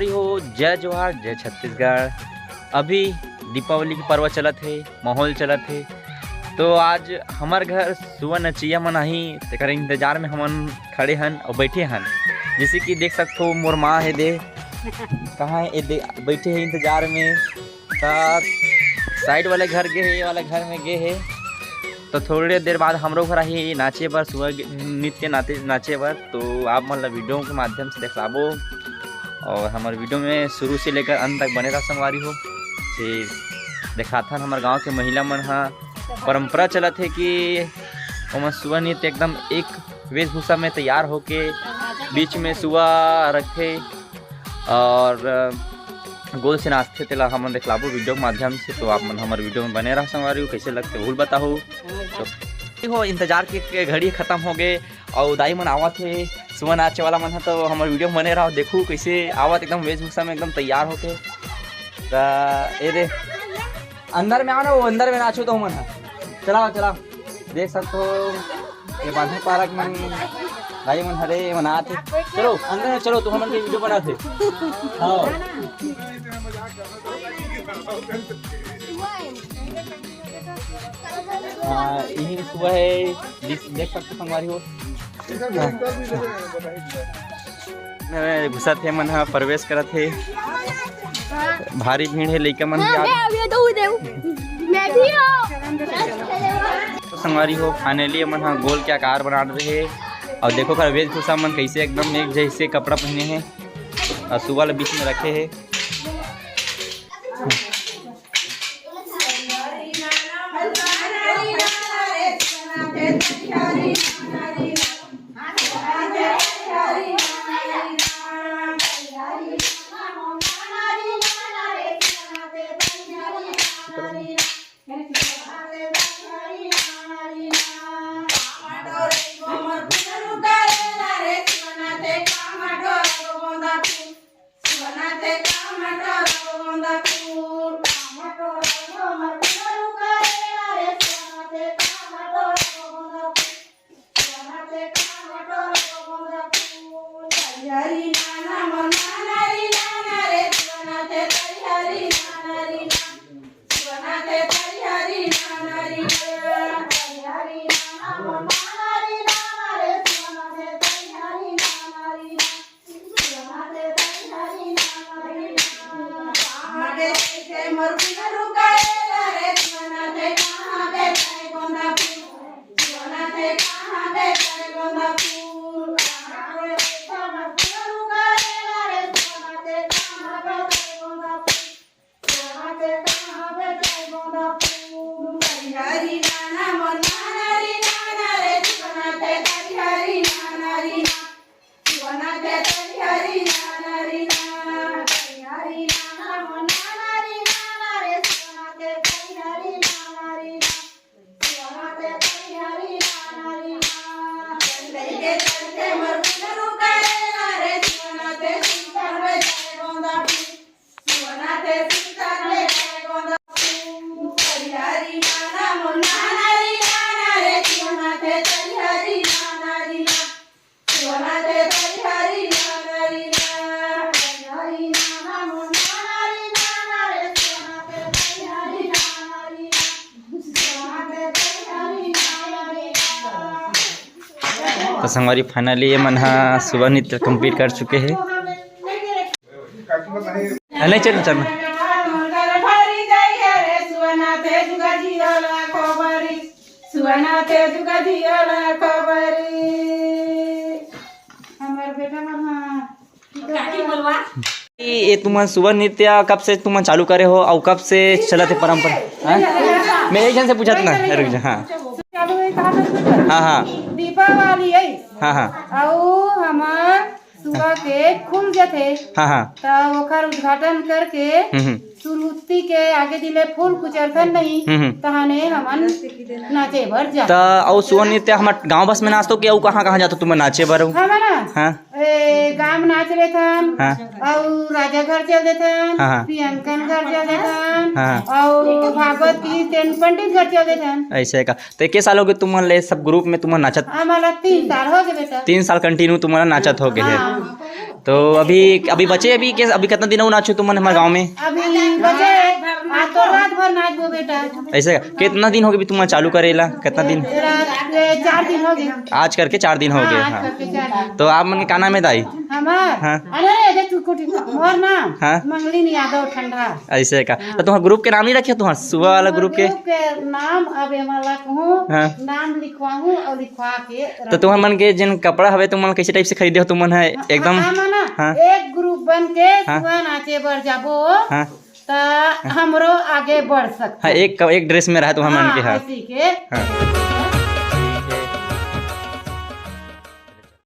हो जय जोहार जय छत्तीसगढ़। अभी दीपावली की पर्व चलत है, माहौल चलत है। तो आज हमार घर सुबह नचिया मन आही तेकर इंतजार में हमन खड़े हन और बैठे हन। जैसे कि देख सकते हो मोर माँ है दे कहाँ है दे बैठे हैं इंतजार में। साइड वाले घर गए है, ये वाले घर में गए है। तो थोड़ी देर बाद हमरो घर आई नाचे बर, सुबह नृत्य नाचे बर। तो आप मतलब वीडियो के माध्यम से दिखलाबो और हमारे वीडियो में शुरू से लेकर अंत तक बने रहा संगवारी हो। फिर दिखाथन हमारे गांव के महिला मन हा परंपरा चलत है कि वो सुबह नृत्य एकदम एक वेशभूषा में तैयार होके बीच में सुबह रखे और गोल से नाचते तेला हम दिखलाबो वीडियो के माध्यम से। तो आप मन हमारे वीडियो में बने रहा संगवारी हो, कैसे लगते भूल बताओ। तो हो इंतजार के घड़ी खत्म हो गए और दाई मन आवत थे सुबह नाचे वाला मन है। तो हमारे वीडियो में बने रहो, देखो कैसे आवत एकदम वेशभूषा में एकदम तैयार होके। ए रे अंदर में आओ ना, वो अंदर में नाचो तो मन है। चलाओ चलाओ, देख सकते हो ये बांधे पार्क मन दाई मन हरे मनाते। चलो अंदर में चलो, तो हमारे वीडियो बनाते। हाँ यही सुबह है, देख सकते संगवारी हो। घुसा थे मन प्रवेश करा थे, भारी भीड़ है, लइका मन तो संगवारी हो। फाइनली मन गोल के आकार बना रहे और देखो कर वेशभूषा मन कैसे एकदम एक जैसे कपड़ा पहने हैं और सुबह बीच में रखे हैं। तो संगवारी फाइनली ये मन सुबह नृत्य कंप्लीट कर चुके हैं। नहीं चलना चलना ये तुम सुबह नृत्य कब से तुम चालू करे हो और कब से चलते परंपरा? मैं एक जन से पूछा था ना, रुक जा। हाँ हाँ हाँ दीपावली है। हाँ हाँ और हमार सुबह के खुल जाते। हाँ हाँ तो ओकर उद्घाटन करके सुरुती के आगे दिले फूल कुचरथन नहीं तहाने हमन नाचे भर जा। तो और सुबह नृत्य हमार गांव बस में नाचतो के कहाँ कहाँ जातो तुम नाचे बर? हाँ गांव नाच रहे थन। हाँ और राजा घर चल देथन। हाँ प्रियंकन घर चल देथन। हाँ और भागवत की पंडित घर चल देथन। ऐसे का तो एक साल हो गए तुम ले सब ग्रुप में तुम नाचत? हमारा 3 साल हो गए बेटा। 3 साल कंटिन्यू तुम्हारा नाचत हो गए है। तो अभी बचे अभी कितना दिन हो नाचो तुम हमारे गाँव में? अभी बजे आज तो रात भर नाच बो बेटा। ऐसे कितना दिन हो गया तुम चालू करेला? कितना दिन? 4 दिन हो गए। आज करके 4 दिन हो गए। आज हाँ करके 4 दिन। तो आप मन के का नाम है दाई? हमार हाँ। अरे जे तू कोठी मोर नाम हाँ। मंगलीन यादव ठंडा। ऐसे का तो तुम्हारा ग्रुप के नाम नहीं रखे तुम्हारा सुबह वाला ग्रुप के? नाम अब हमारा कहूँ हाँ। नाम लिखवाऊँ और लिखवा के तो तुम्हारे मन के जिन कपड़ा हवे तुम मन कैसे टाइप से खरीदे हो तुम मन है एकदम? हाँ। एक ग्रुप बन के हाँ। सुबह नाचे बर जाबो हाँ तो हमरो आगे बढ़ सकते। हाँ एक ड्रेस में रहा तुम्हारे मन के। हाँ ऐसी के हाँ